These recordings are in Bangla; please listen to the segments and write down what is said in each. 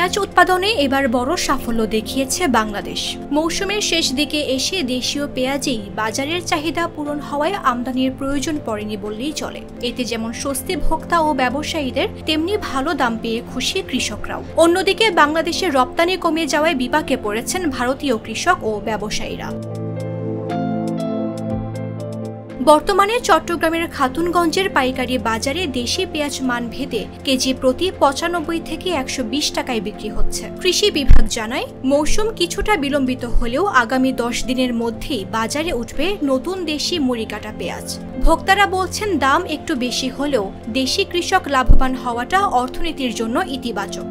পেঁয়াজ উৎপাদনে এবার বড় সাফল্য দেখিয়েছে বাংলাদেশ। মৌসুমের শেষ দিকে এসে দেশীয় পেঁয়াজেই বাজারের চাহিদা পূরণ হওয়ায় আমদানির প্রয়োজন পড়েনি বললেই চলে। এতে যেমন স্বস্তি ভোক্তা ও ব্যবসায়ীদের, তেমনি ভালো দাম পেয়ে খুশি কৃষকরাও। অন্যদিকে বাংলাদেশের রপ্তানি কমে যাওয়ায় বিপাকে পড়েছেন ভারতীয় কৃষক ও ব্যবসায়ীরা। বর্তমানে চট্টগ্রামের খাতুনগঞ্জের পাইকারি বাজারে দেশি পেঁয়াজ মান ভেদে কেজি প্রতি ৯৫ থেকে ১২০ টাকায় বিক্রি হচ্ছে। কৃষি বিভাগ জানায়, মৌসুম কিছুটা বিলম্বিত হলেও আগামী ১০ দিনের মধ্যেই বাজারে উঠবে নতুন দেশি মুড়িকাটা পেঁয়াজ। ভোক্তারা বলছেন, দাম একটু বেশি হলেও দেশি কৃষক লাভবান হওয়াটা অর্থনীতির জন্য ইতিবাচক।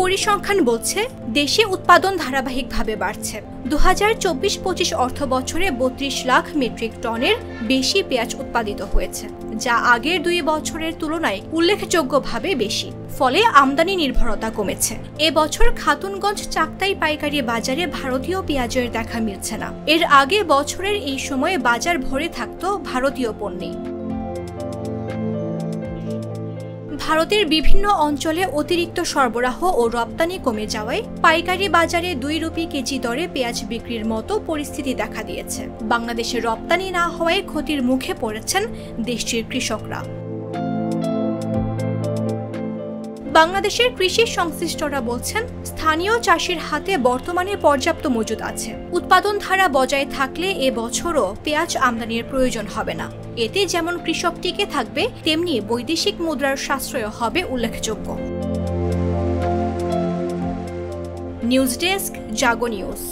পরিসংখ্যান বলছে, দেশি উৎপাদন ধারাবাহিকভাবে বাড়ছে। ২০২৪-২৫ অর্থ বছরে ৩২ লাখ মেট্রিক টনের বেশি পেঁয়াজ উৎপাদিত হয়েছে, যা আগের ২ বছরের তুলনায় উল্লেখযোগ্যভাবে বেশি। ফলে আমদানি নির্ভরতা কমেছে। এবছর খাতুনগঞ্জ চাকতাই পাইকারি বাজারে ভারতীয় পেঁয়াজের দেখা মিলছে না। এর আগে বছরের এই সময়ে বাজার ভরে থাকত ভারতীয় পণ্যে। ভারতের বিভিন্ন অঞ্চলে অতিরিক্ত সরবরাহ ও রপ্তানি কমে যাওয়ায় পাইকারি বাজারে ২ রুপি কেজি দরে পেঁয়াজ বিক্রির মতো পরিস্থিতি দেখা দিয়েছে। বাংলাদেশে রপ্তানি না হওয়ায় ক্ষতির মুখে পড়েছেন দেশটির কৃষকরা। বাংলাদেশের কৃষি সংশ্লিষ্টরা বলছেন, স্থানীয় চাষির হাতে বর্তমানে পর্যাপ্ত মজুদ আছে। উৎপাদন ধারা বজায় থাকলে এ বছরও পেঁয়াজ আমদানির প্রয়োজন হবে না। এতে যেমন কৃষক টিকে থাকবে, তেমনি বৈদেশিক মুদ্রার সাশ্রয় হবে উল্লেখযোগ্য। নিউজ ডেস্ক, জাগো নিউজ।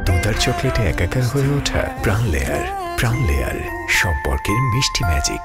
তোতার চকলেটে একাকার হয়ে ওঠা প্রাণ লেয়ার। প্রাণ লেয়ার, সম্পর্কের মিষ্টি ম্যাজিক।